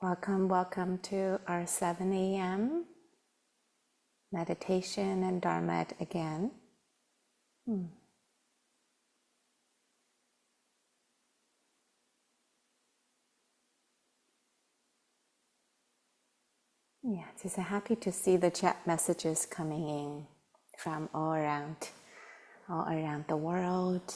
Welcome to our 7 a.m. meditation and Dharmette again. Yeah, just happy to see the chat messages coming in from all around the world.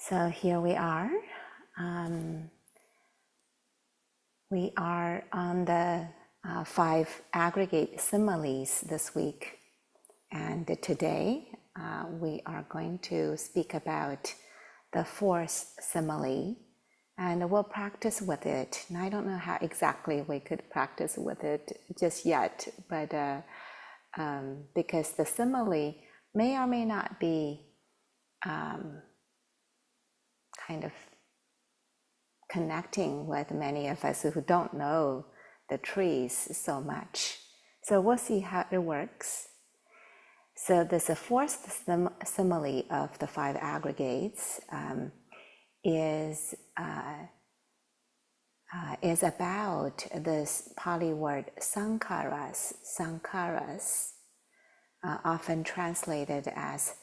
So here we are. We are on the 5 aggregate similes this week. And today we are going to speak about the 4th simile, and we'll practice with it. And I don't know how exactly we could practice with it just yet, but because the simile may or may not be kind of connecting with many of us who don't know the trees so much. So we'll see how it works. So this 4th simile of the 5 aggregates is about this Pali word sankharas. Sankharas, often translated as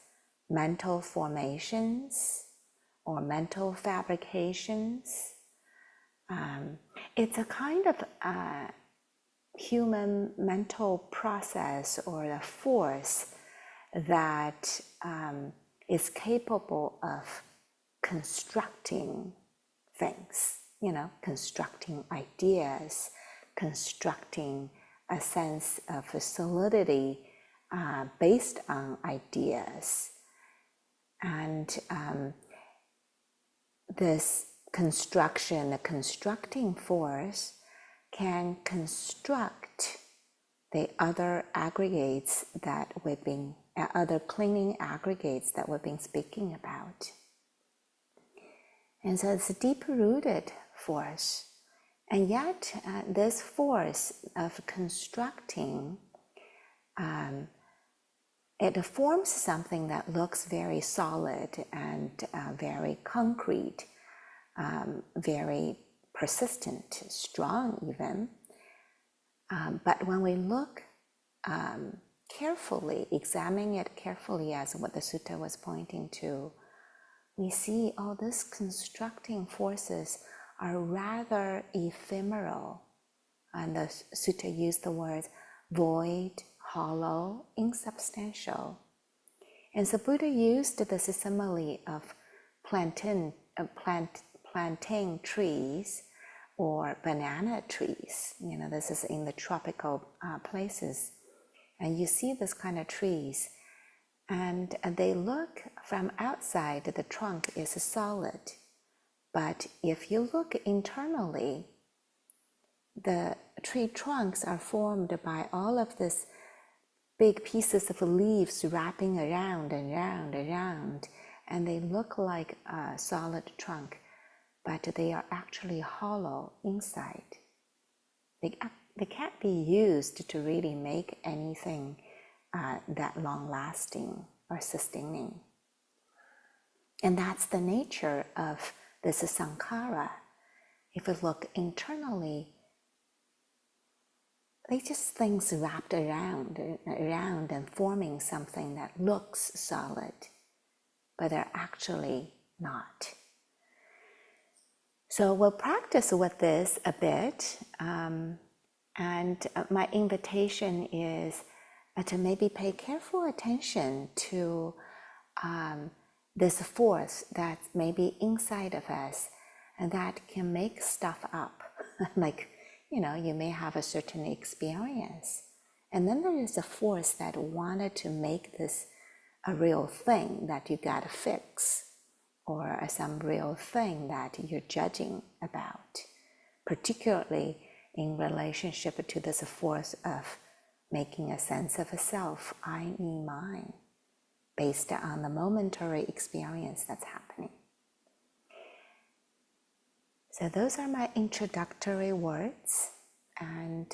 mental formations or mental fabrications. It's a kind of human mental process or a force that is capable of constructing things, constructing ideas, constructing a sense of solidity based on ideas. And this construction, the constructing force, can construct the other aggregates that we've been, other clinging aggregates that we've been speaking about. And so it's a deep-rooted force. And yet this force of constructing, it forms something that looks very solid and very concrete, very persistent, strong even. But when we look carefully, examine it carefully as what the sutta was pointing to, we see all these constructing forces are rather ephemeral. And the sutta used the words void, hollow, insubstantial. And so Buddha used this simile of plantain trees or banana trees. This is in the tropical places. And you see this kind of trees, and they look from outside, the trunk is solid. But if you look internally, the tree trunks are formed by all of these big pieces of leaves wrapping around and around, and they look like a solid trunk, but they are actually hollow inside. They can't be used to really make anything that long-lasting or sustaining. And that's the nature of this sankhara. If we look internally, they just things wrapped around and forming something that looks solid, but they're actually not. So we'll practice with this a bit, and my invitation is to maybe pay careful attention to this force that's maybe inside of us and that can make stuff up. Like, you may have a certain experience, and then there is a force that wanted to make this a real thing that you gotta fix, or some real thing that you're judging about, particularly in relationship to this force of making a sense of a self, I, me, mine, based on the momentary experience that's happening. So those are my introductory words, and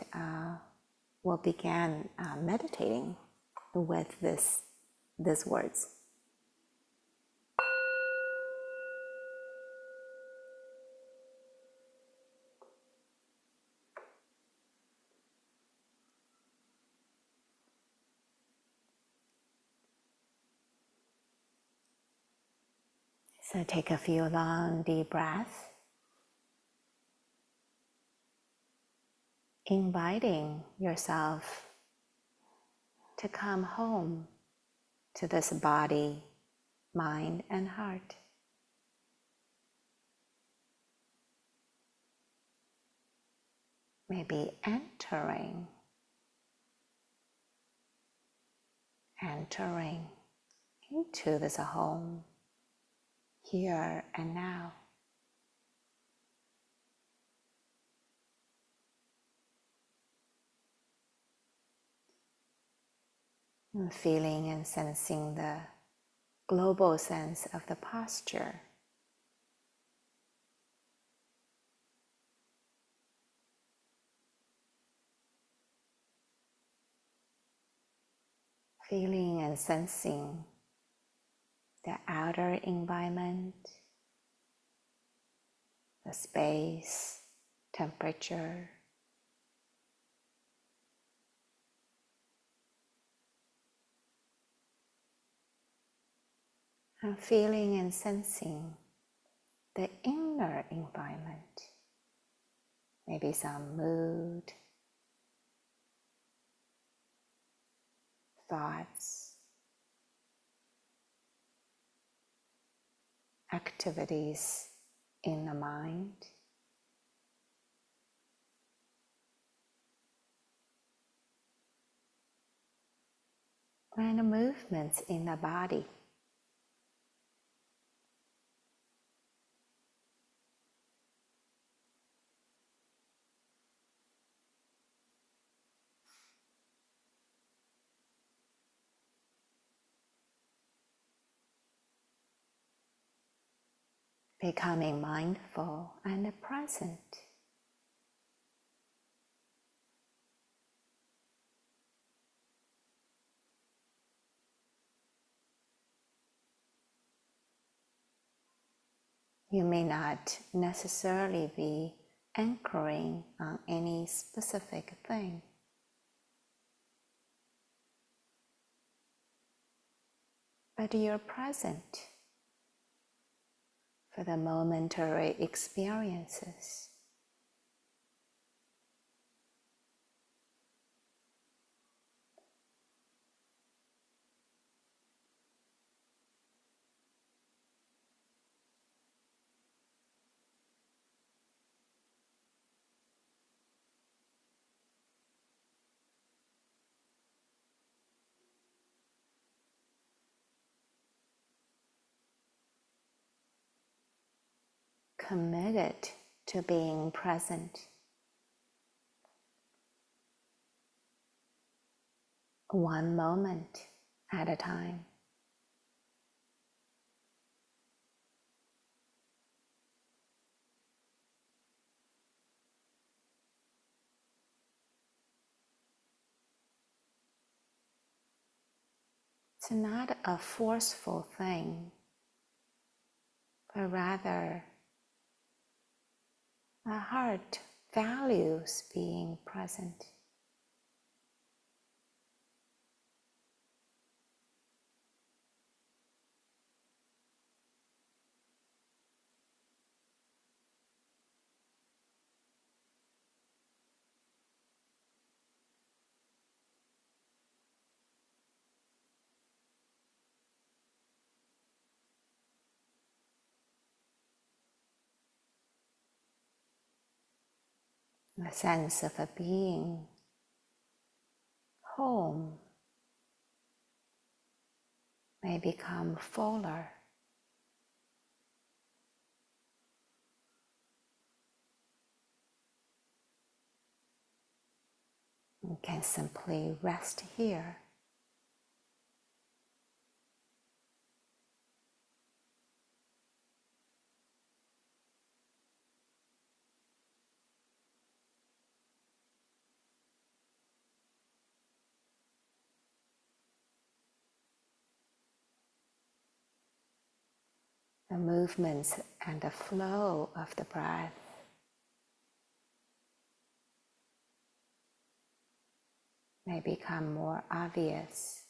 we'll begin meditating with these words. So take a few long, deep breaths, inviting yourself to come home to this body, mind, and heart. Maybe entering into this home, here and now. And feeling and sensing the global sense of the posture. Feeling and sensing the outer environment, the space, temperature. And feeling and sensing the inner environment, maybe some mood, thoughts, activities in the mind. And movements in the body. Becoming mindful and present. You may not necessarily be anchoring on any specific thing, but you're present for the momentary experiences. Committed to being present. One moment at a time. It's not a forceful thing, but rather a heart values being present. The sense of a being home may become fuller. You can simply rest here. the movements and the flow of the breath may become more obvious.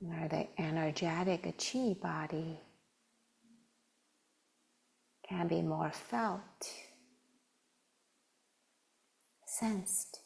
Or the energetic chi body can be more felt, sensed.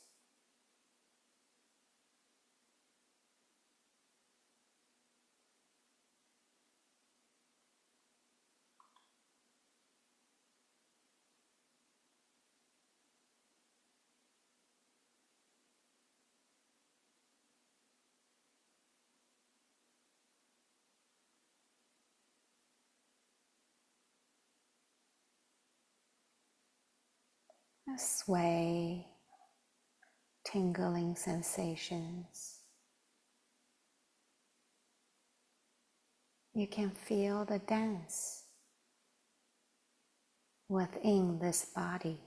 A sway, tingling sensations. You can feel the dance within this body.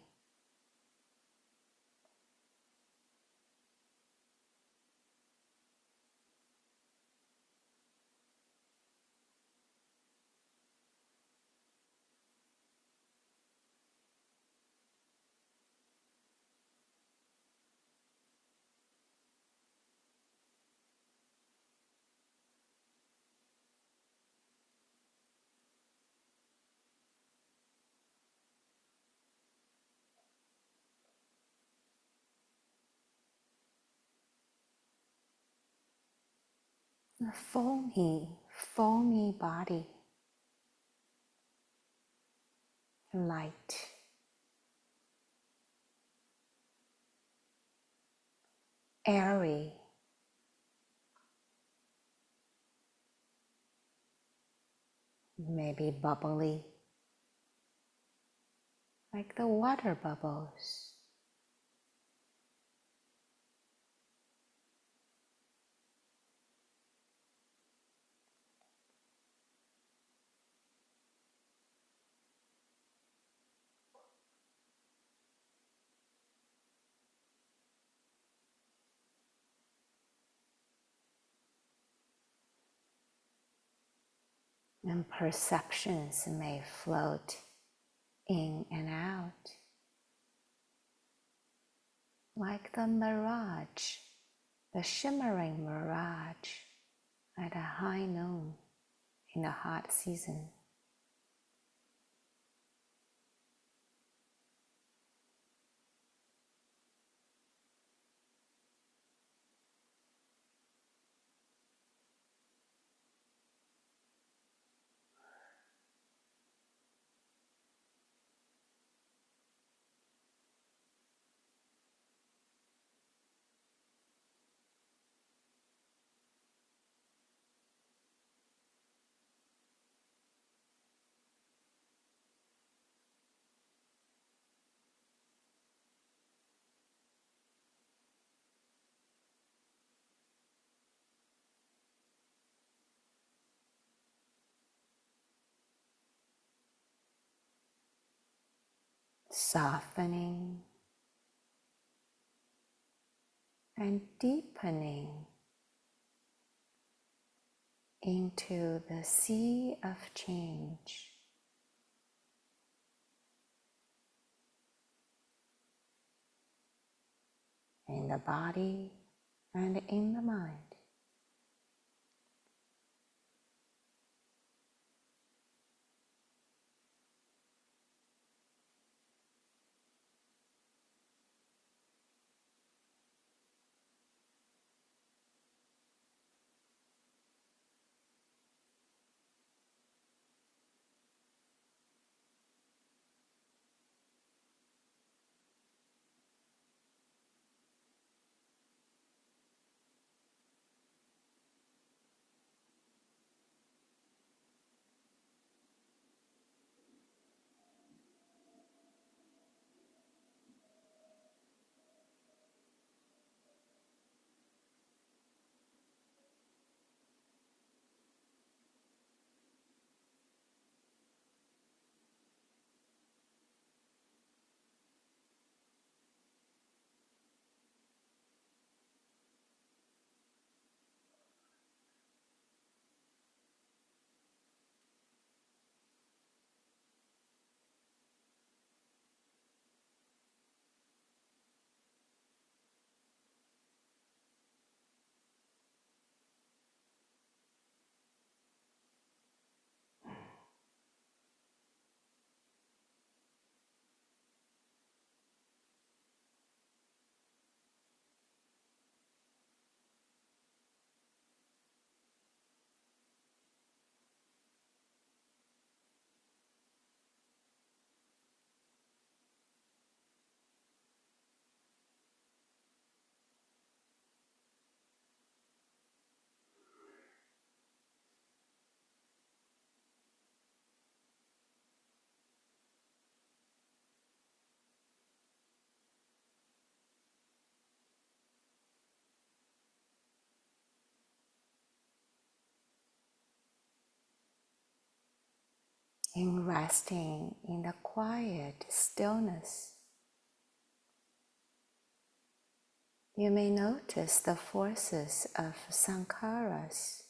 A foamy body, light, airy, maybe bubbly, like the water bubbles. And perceptions may float in and out, like the mirage, the shimmering mirage at a high noon in the hot season. Softening and deepening into the sea of change in the body and in the mind. in resting in the quiet stillness, you may notice the forces of sankharas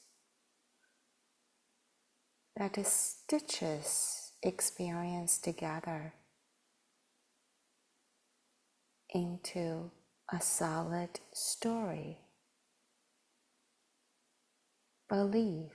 that stitches experience together into a solid story, belief,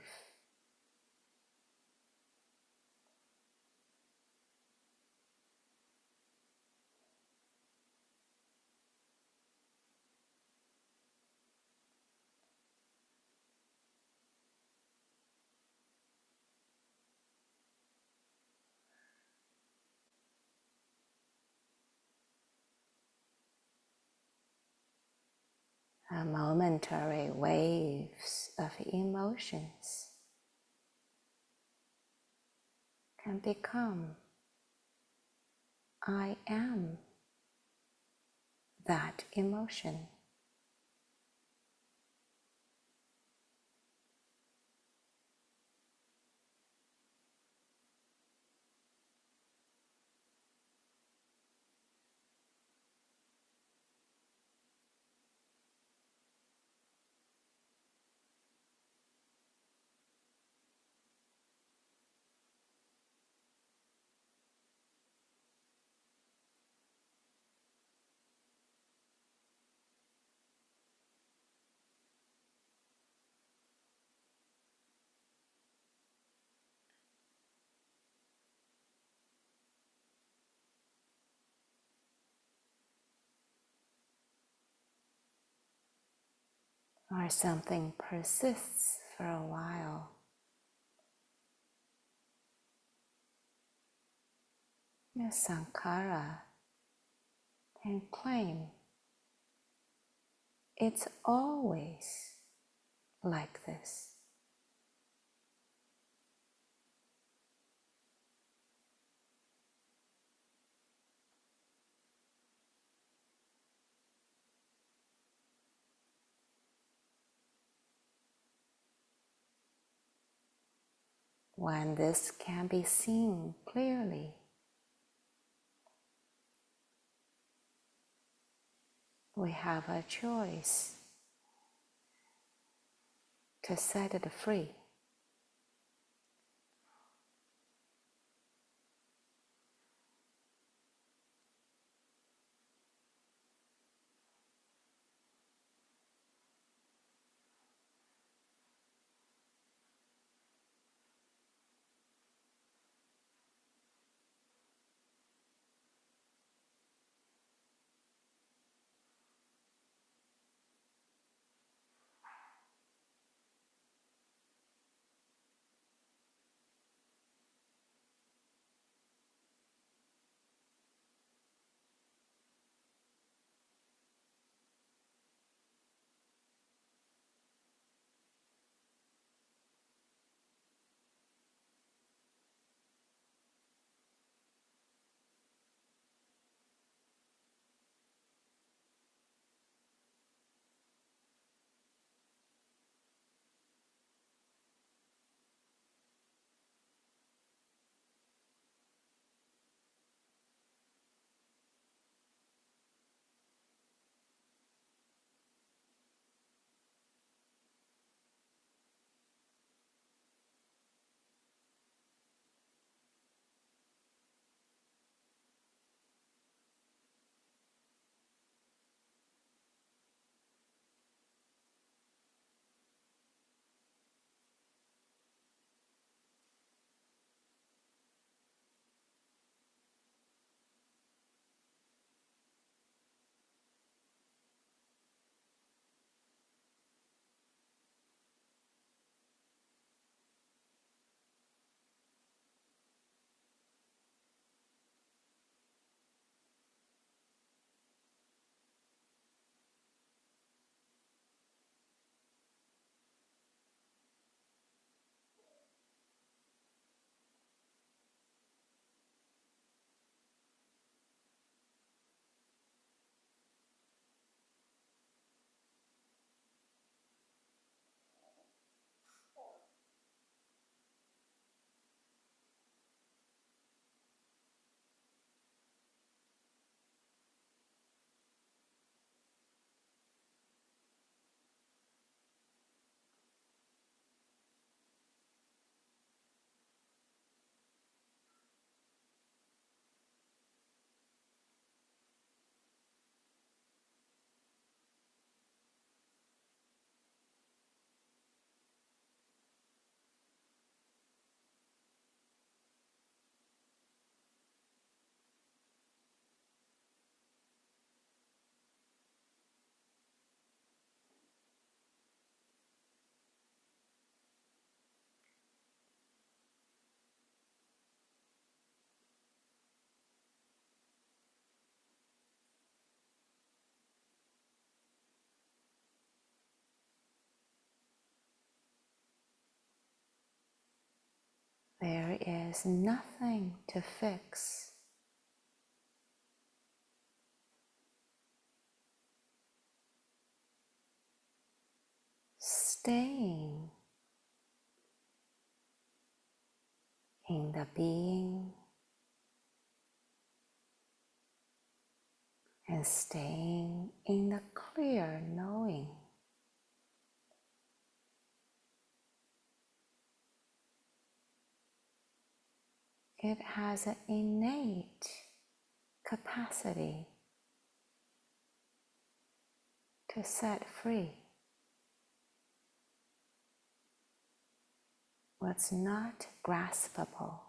momentary waves of emotions can become I am that emotion. Or something persists for a while, the sankhara can claim it's always like this. When this can be seen clearly, we have a choice to set it free. There is nothing to fix. Staying in the being and staying in the clear knowing. It has an innate capacity to set free what's not graspable.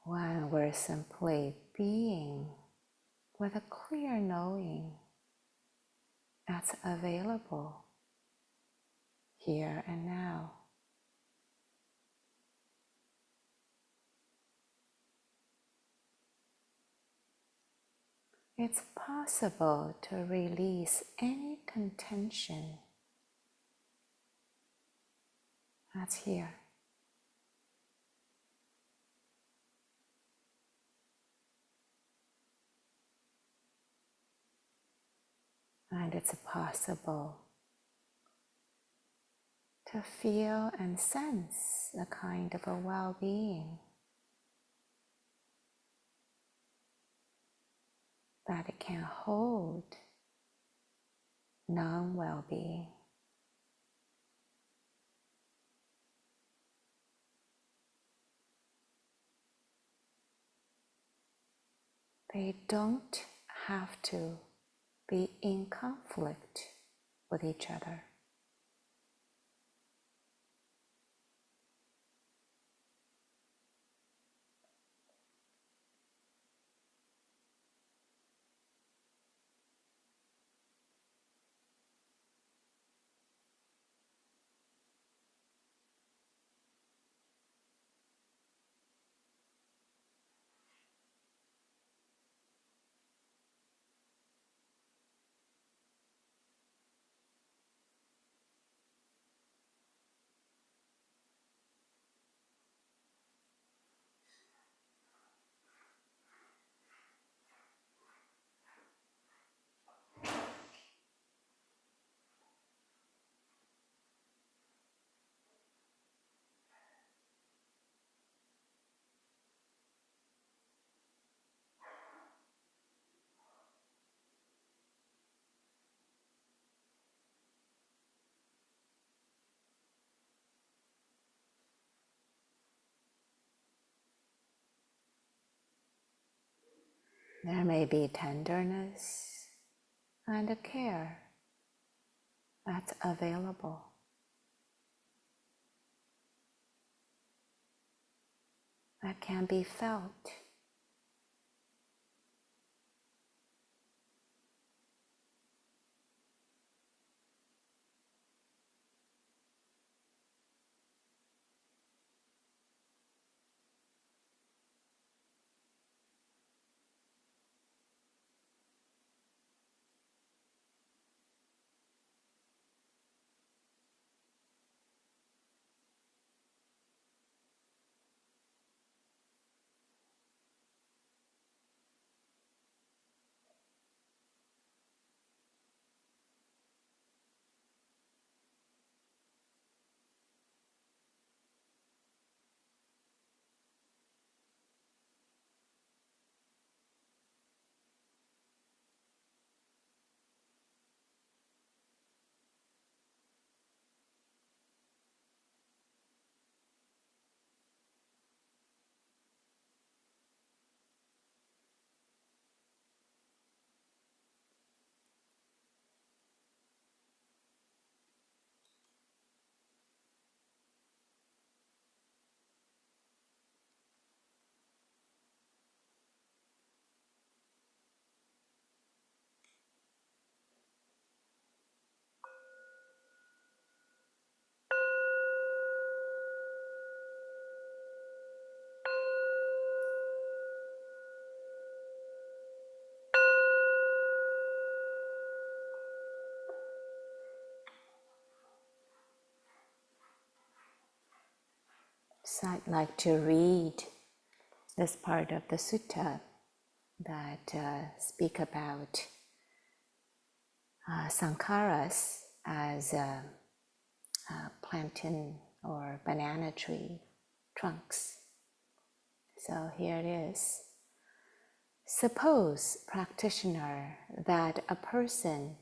when we're simply being with a clear knowing that's available here and now. It's possible to release any contention that's here. And it's possible to feel and sense a kind of a well-being that it can hold non-well-being. They don't have to be in conflict with each other. There may be tenderness and a care that's available. That can be felt. So I'd like to read this part of the sutta that speak about sankharas as plantain or banana tree trunks. So here it is. Suppose, practitioner, that a person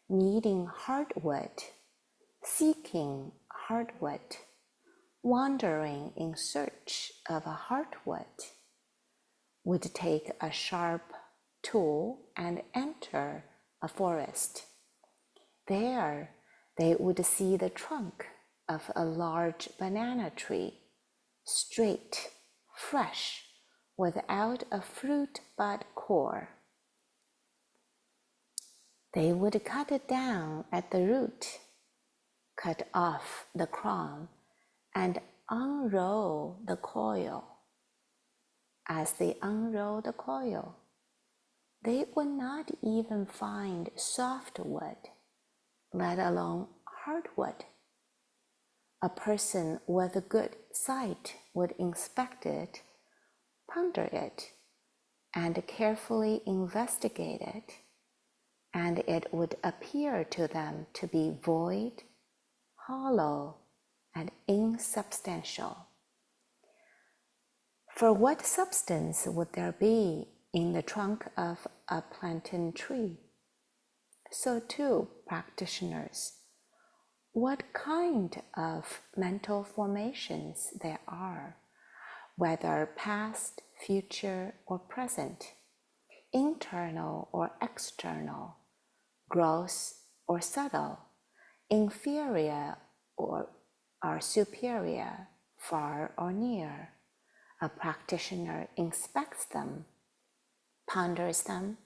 needing hardwood, seeking hardwood, wandering in search of a hardwood, would take a sharp tool and enter a forest. There they would see the trunk of a large banana tree, straight, fresh, without a fruit bud core. They would cut it down at the root, cut off the crown, and unroll the coil. As they unroll the coil, they would not even find soft wood, let alone hardwood. A person with a good sight would inspect it, ponder it, and carefully investigate it, and it would appear to them to be void, hollow, and insubstantial. For what substance would there be in the trunk of a plantain tree? So too, practitioners, what kind of mental formations there are, whether past, future, or present, internal or external, gross or subtle, inferior or superior, far or near. A practitioner inspects them, ponders them,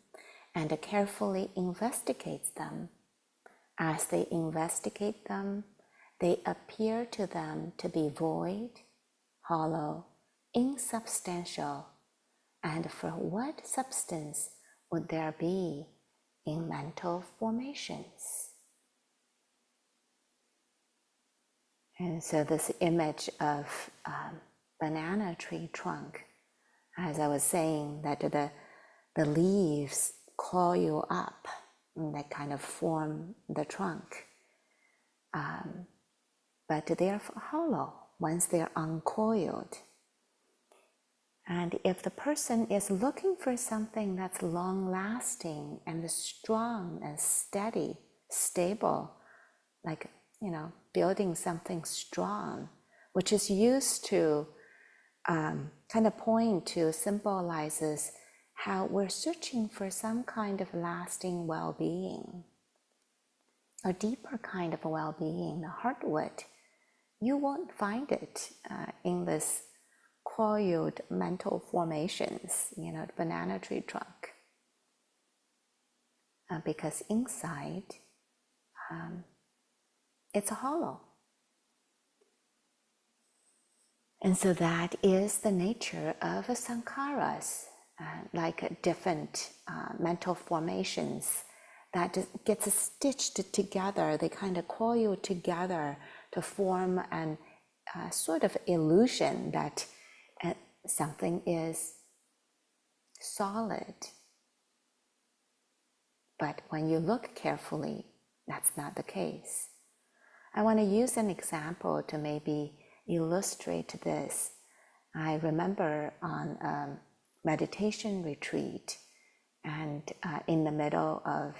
and carefully investigates them. As they investigate them, they appear to them to be void, hollow, insubstantial. And for what substance would there be in mental formations? And so this image of banana tree trunk, as I was saying, that the leaves coil up and they kind of form the trunk. But they're hollow once they're uncoiled. And if the person is looking for something that's long-lasting and strong and steady, stable, like, building something strong, which is used to kind of point to, symbolizes how we're searching for some kind of lasting well-being, a deeper kind of well-being, the hardwood. You won't find it in this coiled mental formations, the banana tree trunk, because inside it's hollow. And so that is the nature of sankharas, like different mental formations that gets stitched together. They kind of coil together to form an sort of illusion that something is solid. But when you look carefully, that's not the case. I want to use an example to maybe illustrate this. I remember on a meditation retreat, and in the middle of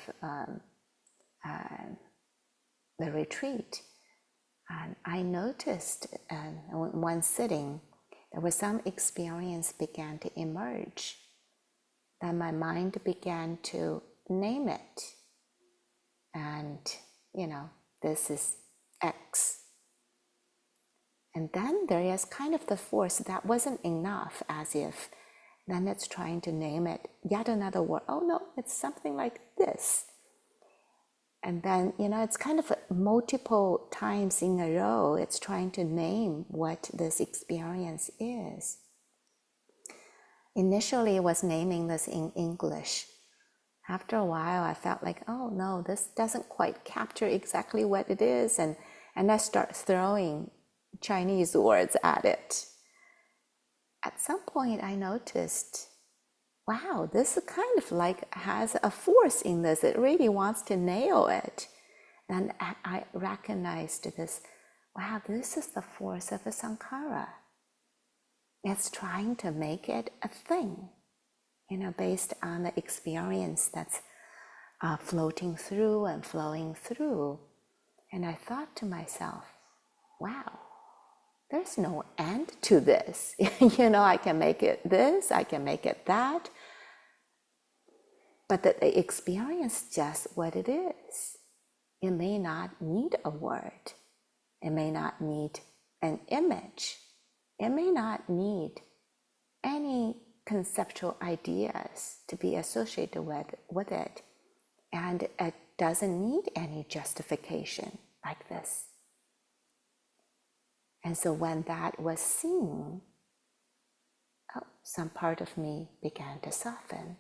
the retreat, and I noticed in one sitting, there was some experience began to emerge. Then my mind began to name it. And, this is X. And then there is kind of the force that wasn't enough, as if then it's trying to name it yet another word. Oh no, it's something like this. And then, it's kind of multiple times in a row, it's trying to name what this experience is. Initially, it was naming this in English. After a while, I felt like, oh no, this doesn't quite capture exactly what it is. And I start throwing Chinese words at it. At some point, I noticed, wow, this kind of like has a force in this. It really wants to nail it. Then I recognized this, wow, this is the force of a sankhara. It's trying to make it a thing, based on the experience that's floating through and flowing through. And I thought to myself, wow, there's no end to this. I can make it this, I can make it that. But the experience is just what it is. It may not need a word. It may not need an image. It may not need any conceptual ideas to be associated with it. And it doesn't need any justification like this. And so when that was seen, some part of me began to soften.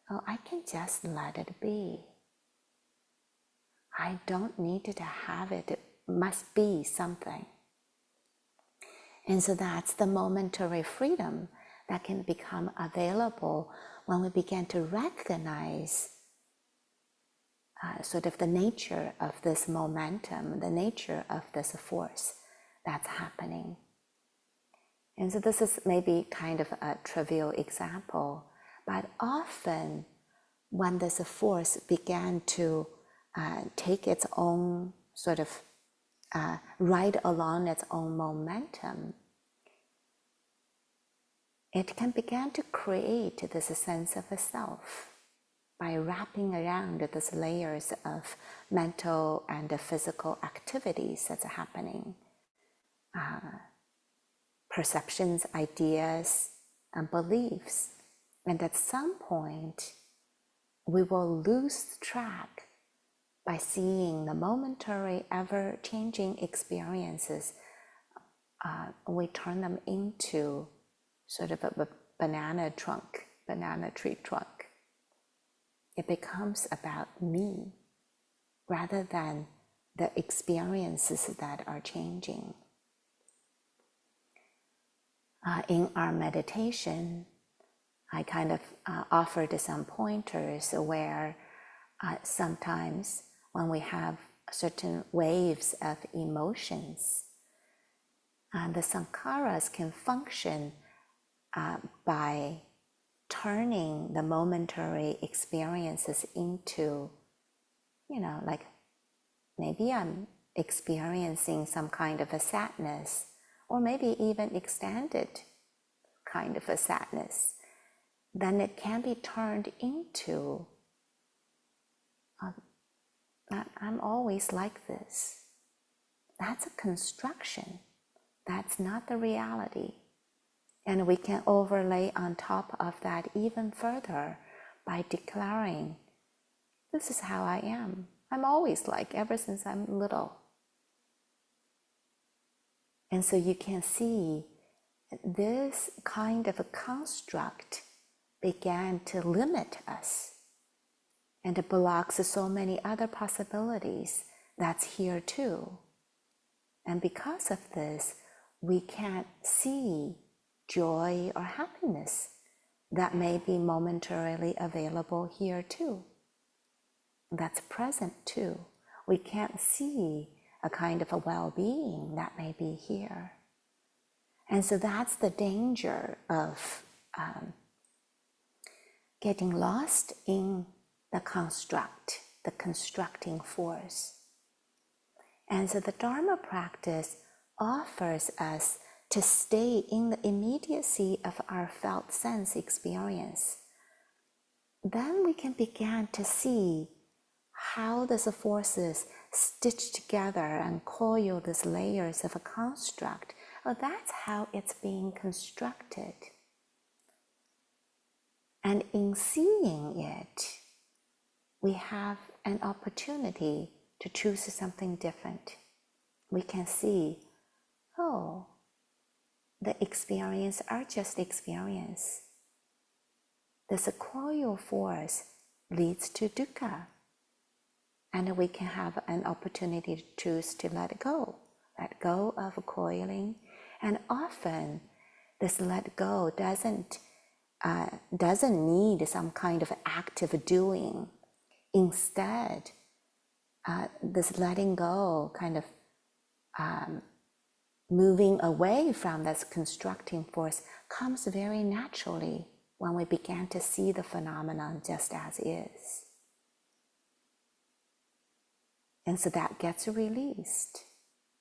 I can just let it be. I don't need to have it. It must be something. And so that's the momentary freedom that can become available when we begin to recognize sort of the nature of this momentum, the nature of this force that's happening. And so this is maybe kind of a trivial example, but often when this force began to take its own sort of ride along its own momentum, it can begin to create this sense of a self by wrapping around these layers of mental and physical activities that's happening. Perceptions, ideas, and beliefs. And at some point, we will lose track by seeing the momentary, ever-changing experiences. We turn them into sort of a banana tree trunk. It becomes about me rather than the experiences that are changing. In our meditation, I kind of offered some pointers where sometimes when we have certain waves of emotions, the sankharas can function by turning the momentary experiences into, like maybe I'm experiencing some kind of a sadness, or maybe even extended kind of a sadness. Then it can be turned into, I'm always like this. That's a construction. That's not the reality. And we can overlay on top of that even further by declaring, this is how I am. I'm always like, ever since I'm little. And so you can see this kind of a construct began to limit us, and it blocks so many other possibilities that's here too. And because of this, we can't see joy or happiness that may be momentarily available here too. That's present too. We can't see a kind of a well-being that may be here. And so that's the danger of getting lost in the construct, the constructing force. And so the Dharma practice offers us to stay in the immediacy of our felt sense experience. Then we can begin to see how these forces stitch together and coil these layers of a construct. That's how it's being constructed. And in seeing it, we have an opportunity to choose something different. We can see, the experience are just experience. This coil force leads to dukkha. And we can have an opportunity to choose to let go of coiling. And often this let go doesn't need some kind of active doing. Instead, this letting go, kind of moving away from this constructing force, comes very naturally when we begin to see the phenomenon just as is. And so that gets released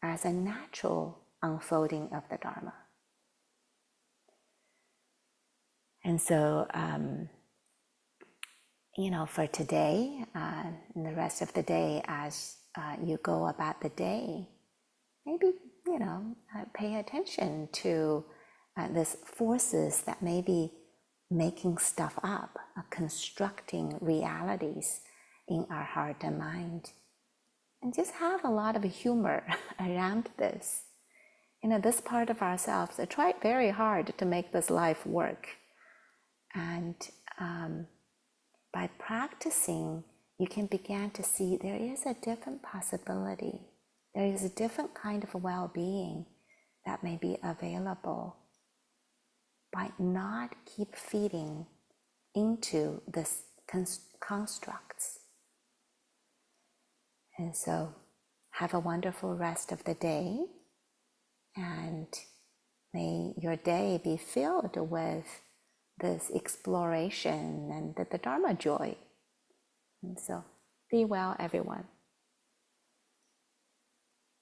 as a natural unfolding of the Dharma. And so, for today and the rest of the day, as you go about the day, maybe, pay attention to these forces that may be making stuff up, constructing realities in our heart and mind. And just have a lot of humor around this. This part of ourselves, I tried very hard to make this life work. And by practicing, you can begin to see there is a different possibility. There is a different kind of well-being that may be available by not keep feeding into this constructs. And so have a wonderful rest of the day, and may your day be filled with this exploration and the Dharma joy. And so be well, everyone.